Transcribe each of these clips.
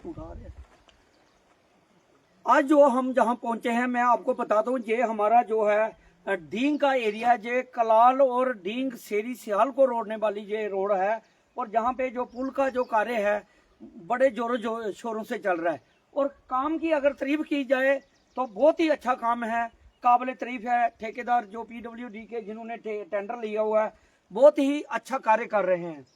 उठा रहे हैं। आज जो हम जहां पहुंचे हैं, मैं आपको बता दूं, ये हमारा जो है डींग का एरिया, ये कलाल और डींग सेरी सियाल को रोड़ने वाली ये रोड है। और जहां पे जो पुल का जो कार्य है बड़े जोरों शोरों से चल रहा है। और काम की अगर तारीफ की जाए तो बहुत ही अच्छा काम है, काबिल तारीफ है। ठेकेदार जो PWD के जिन्होंने टेंडर लिया हुआ है, बहुत ही अच्छा कार्य कर रहे हैं।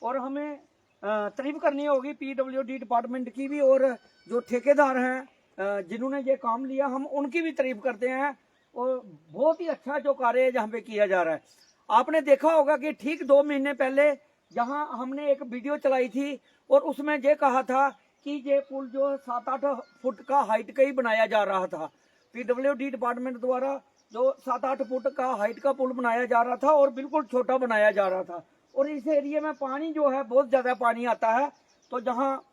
और हमें तारीफ करनी होगी PWD डिपार्टमेंट की भी, और जो ठेकेदार हैं जिन्होंने ये काम लिया, हम उनकी भी तारीफ करते हैं। और बहुत ही अच्छा जो कार्य है जहाँ पे किया जा रहा है। आपने देखा होगा कि ठीक 2 महीने पहले जहाँ हमने एक वीडियो चलाई थी और उसमें ये कहा था कि ये पुल जो 7-8 फुट का हाइट का ही बनाया जा रहा था। PWD डिपार्टमेंट द्वारा जो 7-8 फुट का हाइट का पुल बनाया जा रहा था और बिल्कुल छोटा बनाया जा रहा था। और इस एरिया में पानी जो है बहुत ज़्यादा पानी आता है, तो जहाँ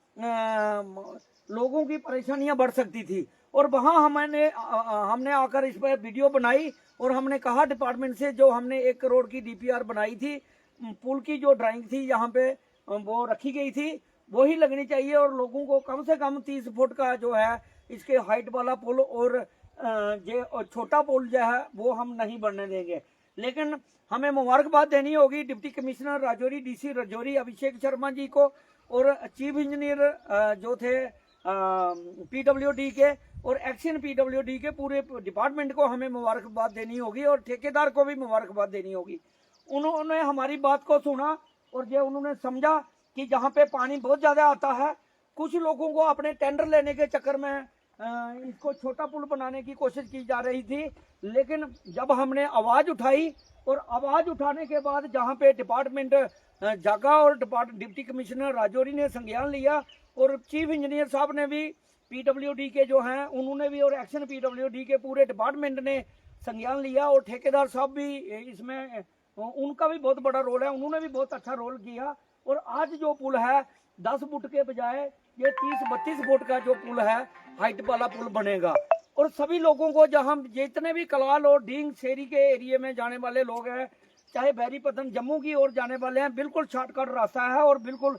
लोगों की परेशानियां बढ़ सकती थी। और वहाँ हमने आकर इस पर वीडियो बनाई और हमने कहा डिपार्टमेंट से, जो हमने 1 करोड़ की DPR बनाई थी, पुल की जो ड्राइंग थी यहाँ पे वो रखी गई थी, वही लगनी चाहिए। और लोगों को कम से कम 30 फुट का जो है इसके हाइट वाला पुल और जो छोटा पुल जो है वो हम नहीं बनने देंगे। लेकिन हमें मुबारकबाद देनी होगी deputy commissioner Rajouri, DC Rajouri Abhishek Sharma ji को, और चीफ इंजीनियर जो थे PWD के, और एक्शन PWD के पूरे डिपार्टमेंट को हमें मुबारकबाद देनी होगी, और ठेकेदार को भी मुबारकबाद देनी होगी। उन्होंने हमारी बात को सुना और ये उन्होंने समझा कि जहाँ पे पानी बहुत ज़्यादा आता है, कुछ लोगों को अपने टेंडर लेने के चक्कर में इसको छोटा पुल बनाने की कोशिश की जा रही थी। लेकिन जब हमने आवाज़ उठाई, और आवाज़ उठाने के बाद जहाँ पे डिपार्टमेंट जागा और डिप्टी कमिश्नर राजौरी ने संज्ञान लिया, और चीफ इंजीनियर साहब ने भी, PWD के जो हैं उन्होंने भी, और एक्शन PWD के पूरे डिपार्टमेंट ने संज्ञान लिया, और ठेकेदार साहब भी इसमें, उनका भी बहुत बड़ा रोल है, उन्होंने भी बहुत अच्छा रोल किया। और आज जो पुल है 10 फुट के बजाय ये 30-32 फुट का जो पुल है, हाइट वाला पुल बनेगा। और सभी लोगों को, जहाँ जितने भी कलाल और डींग सेरी के एरिया में जाने वाले लोग हैं, चाहे बैरीपतन जम्मू की ओर जाने वाले हैं, बिल्कुल शॉर्टकट रास्ता है और बिल्कुल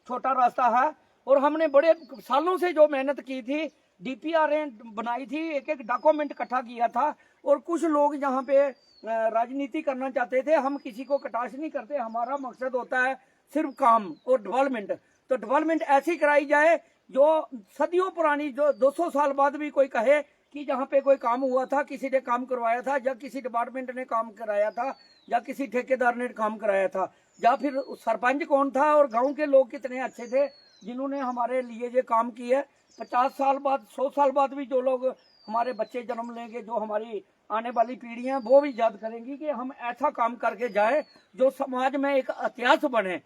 छोटा रास्ता है। और हमने बड़े सालों से जो मेहनत की थी, DPR बनाई थी, एक डॉक्यूमेंट इकट्ठा किया था। और कुछ लोग यहाँ पे राजनीति करना चाहते थे। हम किसी को कटाश नहीं करते, हमारा मकसद होता है सिर्फ काम और डेवलपमेंट। तो डेवलपमेंट ऐसी कराई जाए जो सदियों पुरानी, जो 200 साल बाद भी कोई कहे कि जहाँ पे कोई काम हुआ था, किसी ने काम करवाया था, या किसी डिपार्टमेंट ने काम कराया था, या किसी ठेकेदार ने काम कराया था, या फिर सरपंच कौन था, और गांव के लोग कितने अच्छे थे जिन्होंने हमारे लिए ये काम किया है। 50 साल बाद, 100 साल बाद भी जो लोग हमारे बच्चे जन्म लेंगे, जो हमारी आने वाली पीढ़ियां, वो भी याद करेंगी कि हम ऐसा काम करके जाए जो समाज में एक इतिहास बने।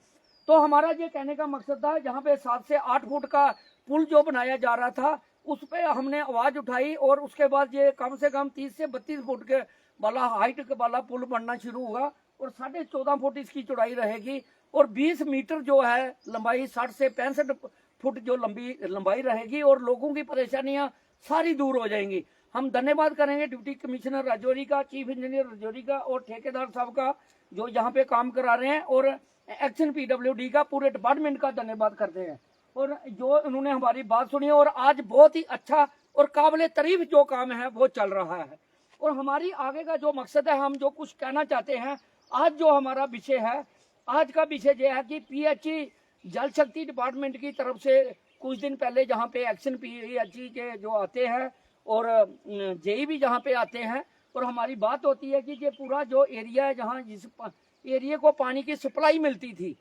तो हमारा ये कहने का मकसद था, जहाँ पे 7 से 8 फुट का पुल जो बनाया जा रहा था, उस पर हमने आवाज़ उठाई, और उसके बाद ये कम से कम 30 से 32 फुट के वाला हाइट वाला पुल बनना शुरू हुआ, और 14.5 फुट इसकी चौड़ाई रहेगी, और 20 मीटर जो है लंबाई, 60 से 65 फुट जो लंबाई रहेगी, और लोगों की परेशानियां सारी दूर हो जाएंगी। हम धन्यवाद करेंगे डिप्टी कमिश्नर राजौरी का, चीफ इंजीनियर राजौरी का, और ठेकेदार साहब का जो यहाँ पे काम करा रहे हैं, और एक्शन PWD का, पूरे डिपार्टमेंट का धन्यवाद करते हैं। और जो उन्होंने हमारी बात सुनी, और आज बहुत ही अच्छा और काबिल तारीफ जो काम है वो चल रहा है। और हमारी आगे का जो मकसद है, हम जो कुछ कहना चाहते हैं, आज जो हमारा विषय है, आज का विषय यह है कि PHE जल शक्ति डिपार्टमेंट की तरफ से कुछ दिन पहले जहाँ पे एक्शन PHE के जो आते हैं, और JE भी जहाँ पे आते हैं, और हमारी बात होती है कि ये पूरा जो एरिया है, जहाँ जिस एरिया को पानी की सप्लाई मिलती थी,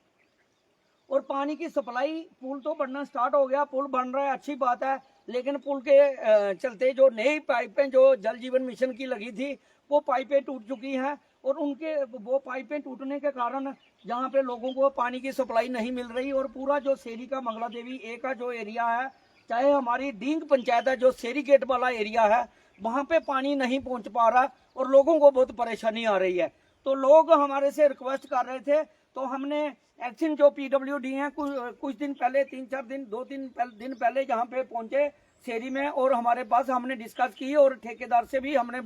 और पानी की सप्लाई, पुल तो बनना स्टार्ट हो गया, पुल बन रहा है, अच्छी बात है। लेकिन पुल के चलते जो नई पाइपें जो जल जीवन मिशन की लगी थी, वो पाइपें टूट चुकी हैं, और उनके वो पाइपें टूटने के कारण जहाँ पे लोगों को पानी की सप्लाई नहीं मिल रही, और पूरा जो सेरी का मंगला देवी ए का जो एरिया है, चाहे हमारी डींग पंचायत है, जो सेरी गेट वाला एरिया है, वहाँ पे पानी नहीं पहुँच पा रहा, और लोगों को बहुत परेशानी आ रही है। तो लोग हमारे से रिक्वेस्ट कर रहे थे, तो हमने एक्शन जो PWD हैं, कुछ दिन पहले, 3-4 दिन, 2-3 दिन पहले यहाँ पे पहुंचे सेरी में, और हमारे पास हमने डिस्कस की, और ठेकेदार से भी हमने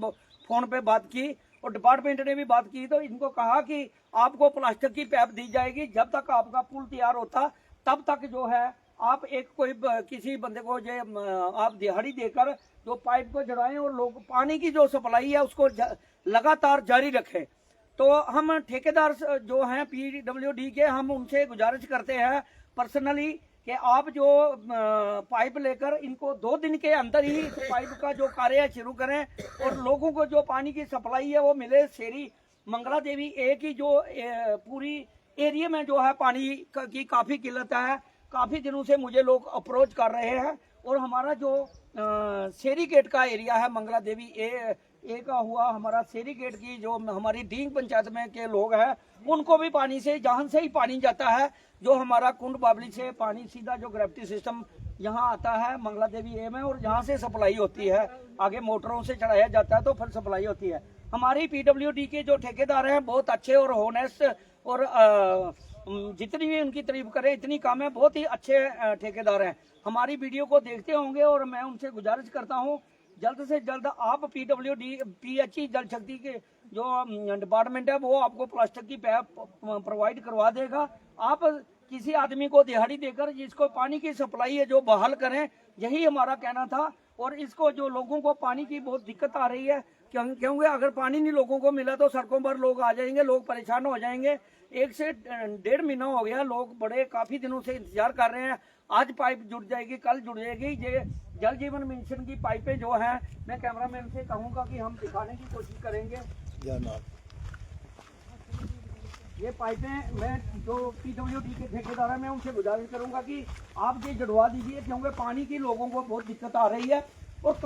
फोन पे बात की, और डिपार्टमेंट ने भी बात की। तो इनको कहा कि आपको प्लास्टिक की पाइप दी जाएगी, जब तक आपका पुल तैयार होता तब तक जो है आप एक कोई किसी बंदे को जो आप दिहाड़ी देकर जो पाइप को जड़ाएं और लोग पानी की जो सप्लाई है उसको लगातार जारी रखें। तो हम ठेकेदार जो हैं PWD के, हम उनसे गुजारिश करते हैं पर्सनली कि आप जो पाइप लेकर इनको 2 दिन के अंदर ही पाइप का जो कार्य शुरू करें और लोगों को जो पानी की सप्लाई है वो मिले। शेरी मंगला देवी एक ही जो पूरी एरिया में जो है पानी की काफ़ी किल्लत है। काफ़ी दिनों से मुझे लोग अप्रोच कर रहे हैं और हमारा जो शेरी गेट का एरिया है, मंगला देवी ए का हुआ, हमारा शेरी गेट की जो हमारी डींग पंचायत में के लोग हैं उनको भी पानी से जहाँ से ही पानी जाता है, जो हमारा कुंड बाबली से पानी सीधा जो ग्रेविटी सिस्टम यहाँ आता है मंगला देवी ए में और यहाँ से सप्लाई होती है, आगे मोटरों से चढ़ाया जाता है तो फिर सप्लाई होती है। हमारी PWD के जो ठेकेदार हैं बहुत अच्छे और होनेस्ट, और जितनी भी उनकी तारीफ करें इतनी कम है, बहुत ही अच्छे ठेकेदार हैं। हमारी वीडियो को देखते होंगे और मैं उनसे गुजारिश करता हूँ जल्द से जल्द आप PWD PHE जल शक्ति के जो डिपार्टमेंट है वो आपको प्लास्टिक की पैप प्रोवाइड करवा देगा। आप किसी आदमी को दिहाड़ी देकर जिसको पानी की सप्लाई है जो बहाल करें, यही हमारा कहना था। और इसको जो लोगों को पानी की बहुत दिक्कत आ रही है, क्योंकि अगर पानी नहीं लोगों को मिला तो सड़कों पर लोग आ जाएंगे, लोग परेशान हो जाएंगे। 1 से 1.5 महीना हो गया, लोग बड़े काफ़ी दिनों से इंतजार कर रहे हैं। आज पाइप जुड़ जाएगी, कल जुड़ जाएगी। ये जल जीवन मिशन की पाइपें जो हैं, मैं कैमरामैन से कहूँगा कि हम दिखाने की कोशिश करेंगे। ये पाइपें मैं जो PWD के ठेकेदार हैं मैं उनसे गुजारिश करूंगा कि आप ये जड़वा दीजिए, क्योंकि पानी की लोगों को बहुत दिक्कत आ रही है। और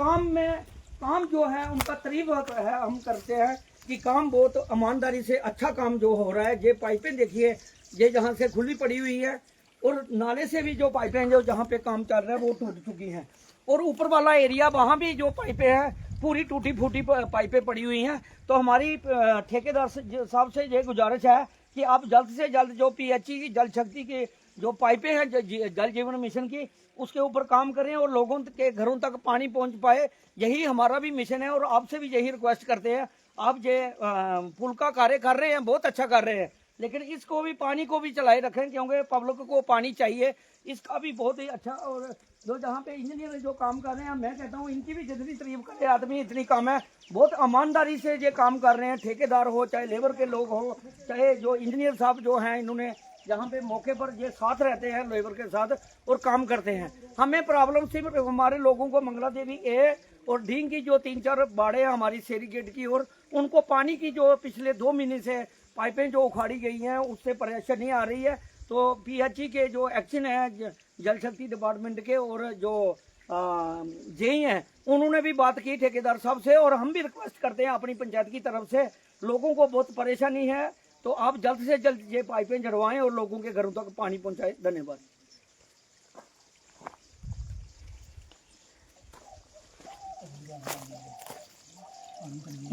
काम जो है उनका तारीफ है, हम करते हैं कि काम बहुत ईमानदारी से अच्छा काम जो हो रहा है। ये पाइपें देखिए, ये जहाँ से खुली पड़ी हुई है और नाले से भी जो पाइपें जो जहाँ पे काम चल रहा है वो टूट चुकी हैं। और ऊपर वाला एरिया वहाँ भी जो पाइपें हैं पूरी टूटी फूटी पाइपें पड़ी हुई हैं। तो हमारी ठेकेदार साहब से ये गुजारिश है कि आप जल्द से जल्द जो PHE की जल शक्ति की जो पाइपें हैं जल जीवन मिशन की, उसके ऊपर काम करें और लोगों के घरों तक पानी पहुंच पाए। यही हमारा भी मिशन है और आपसे भी यही रिक्वेस्ट करते हैं। आप ये पुल का कार्य कर रहे हैं, बहुत अच्छा कर रहे हैं, लेकिन इसको भी पानी को भी चलाए रखें, क्योंकि पब्लिक को पानी चाहिए। इसका भी बहुत ही अच्छा, और जो जहाँ पे इंजीनियर जो काम कर रहे हैं, मैं कहता हूँ इनकी भी जितनी तारीफ करे आदमी इतनी कम है। बहुत ईमानदारी से ये काम कर रहे हैं, ठेकेदार हो चाहे लेबर के लोग हो चाहे जो इंजीनियर साहब जो हैं, इन्होंने जहाँ पे मौके पर ये साथ रहते हैं लेबर के साथ और काम करते हैं। हमें प्रॉब्लम सिर्फ हमारे लोगों को मंगला देवी ए और ढींग की जो 3-4 बाड़े हैं हमारी शेरी गेट की, और उनको पानी की जो पिछले 2 महीने से पाइपें जो उखाड़ी गई हैं उससे परेशानी आ रही है। तो PHE के जो एक्शन है जल शक्ति डिपार्टमेंट के और जो जेई हैं, उन्होंने भी बात की ठेकेदार साहब से, और हम भी रिक्वेस्ट करते हैं अपनी पंचायत की तरफ से, लोगों को बहुत परेशानी है। तो आप जल्द से जल्द ये पाइपें जड़वाएं और लोगों के घरों तक पानी पहुंचाएं। धन्यवाद।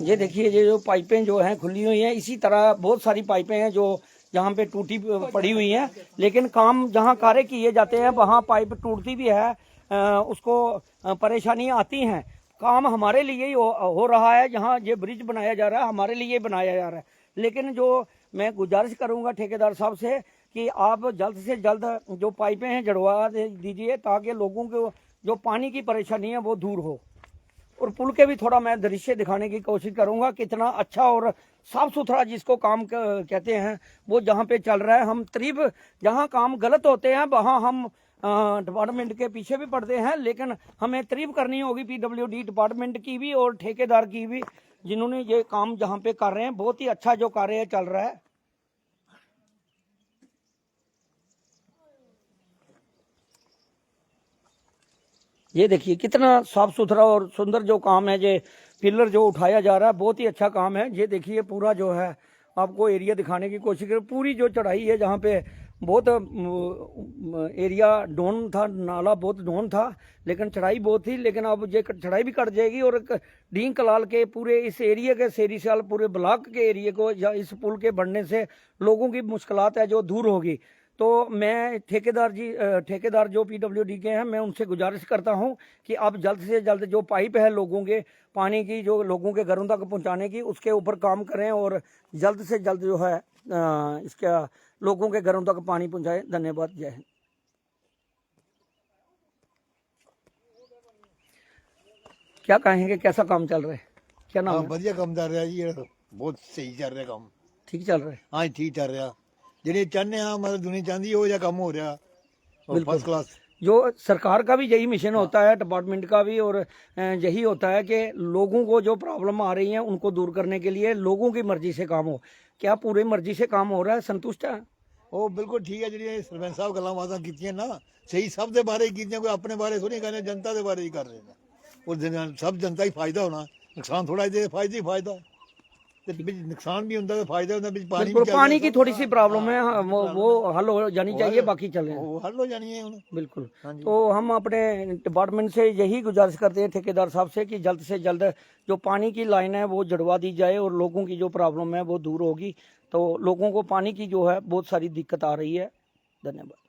ये देखिए, ये जो पाइपें जो हैं खुली हुई हैं, इसी तरह बहुत सारी पाइपें हैं जो जहाँ पे टूटी पड़ी हुई हैं, लेकिन काम जहाँ कार्य किए जाते हैं वहाँ पाइप टूटती भी है, उसको परेशानी आती हैं। काम हमारे लिए ही हो रहा है, जहाँ ये ब्रिज बनाया जा रहा है हमारे लिए बनाया जा रहा है। लेकिन जो मैं गुजारिश करूँगा ठेकेदार साहब से कि आप जल्द से जल्द जो पाइपें हैं जड़वा दीजिए, ताकि लोगों को जो पानी की परेशानी है वो दूर हो। और पुल के भी थोड़ा मैं दृश्य दिखाने की कोशिश करूंगा, कितना अच्छा और साफ सुथरा जिसको काम कहते हैं वो जहाँ पे चल रहा है। हम तारीफ, जहाँ काम गलत होते हैं वहाँ हम डिपार्टमेंट के पीछे भी पड़ते हैं, लेकिन हमें तारीफ करनी होगी PWD डिपार्टमेंट की भी और ठेकेदार की भी, जिन्होंने ये काम जहाँ पे कर रहे हैं बहुत ही अच्छा जो कार्य चल रहा है। ये देखिए कितना साफ सुथरा और सुंदर जो काम है, ये पिलर जो उठाया जा रहा है बहुत ही अच्छा काम है। ये देखिए पूरा जो है आपको एरिया दिखाने की कोशिश करें, पूरी जो चढ़ाई है जहाँ पे बहुत एरिया डाउन था, नाला बहुत डाउन था, लेकिन चढ़ाई बहुत थी, लेकिन अब ये चढ़ाई भी कट जाएगी और ढींग कलाल के पूरे इस एरिया के शेरी सियाल पूरे ब्लॉक के एरिया को या इस पुल के बढ़ने से लोगों की मुश्किलात है जो दूर होगी। तो मैं ठेकेदार जो PWD के हैं, मैं उनसे गुजारिश करता हूं कि आप जल्द से जल्द जो पाइप है लोगों के पानी की जो लोगों के घरों तक पहुंचाने की, उसके ऊपर काम करें और जल्द से जल्द जो है इसका लोगों के घरों तक पानी पहुंचाएं। धन्यवाद। जय हिंद। क्या कहेंगे, कैसा काम चल रहा है, क्या नाम हाँ है? ਵਧੀਆ ਕੰਮ ਚੱਲ ਰਿਹਾ ਜੀ ਬਹੁਤ ਸਹੀ ਚੱਲ ਰਿਹਾ ਕੰਮ ठीक चल रहा है। ਹਾਂ ਠੀਕ ਚੱਲ ਰਿਹਾ ਜਿਹੜੇ ਚਾਹੁੰਦੇ ਆ ਮਤਲਬ ਦੁਨੀਆ ਚਾਹੁੰਦੀ ਉਹ ਜਿਹਾ ਕੰਮ ਹੋ ਰਿਹਾ फर्स्ट क्लास जो सरकार का भी यही मिशन होता है, डिपार्टमेंट का भी, और यही होता है कि लोगों को जो प्रॉब्लम आ रही है उनको दूर करने के लिए लोगों की मर्जी से काम हो। क्या पूरे मर्जी से काम हो रहा है, संतुष्ट है? ਉਹ ਬਿਲਕੁਲ ਠੀਕ ਹੈ ਜਿਹੜੀਆਂ ਸਰਪੰਚ ਸਾਹਿਬ ਗੱਲਾਂ ਬਾਤਾਂ ਕੀਤੀਆਂ ਨਾ ਸਹੀ ਸਭ ਦੇ ਬਾਰੇ ਹੀ ਕੀਤੀਆਂ ਕੋਈ ਆਪਣੇ ਬਾਰੇ ਥੋੜੀ ਕਹਿੰਦੇ ਜਨਤਾ ਦੇ ਬਾਰੇ ਹੀ ਕਰ ਰਹੇ ਨੇ ਉਹ ਸਭ ਜਨਤਾ ਹੀ ਫਾਇਦਾ ਹੋਣਾ ਨੁਕਸਾਨ ਥੋੜਾ ਜਿਹਾ ਫਾਇਦਾ ਹੀ ਫਾਇਦਾ ਤੇ ਵਿੱਚ ਨੁਕਸਾਨ ਵੀ ਹੁੰਦਾ ਤੇ ਫਾਇਦਾ ਹੁੰਦਾ ਵਿੱਚ ਪਾਣੀ बिल्कुल, पानी की थोड़ी सी प्रॉब्लम है, हाँ, वो हल हो जानी चाहिए, बाकी चल रहे हैं। ਉਹ ਹੱਲ ਹੋ ਜਾਣੀ ਹੈ ਹੁਣ बिल्कुल। हाँ जी। तो हम अपने डिपार्टमेंट से यही गुजारिश करते हैं ठेकेदार साहब से कि जल्द से जल्द जो पानी की लाइन है वो जड़वा दी जाए और लोगों की जो प्रॉब्लम है वो दूर होगी। तो लोगों को पानी की जो है बहुत सारी दिक्कत आ रही है। धन्यवाद।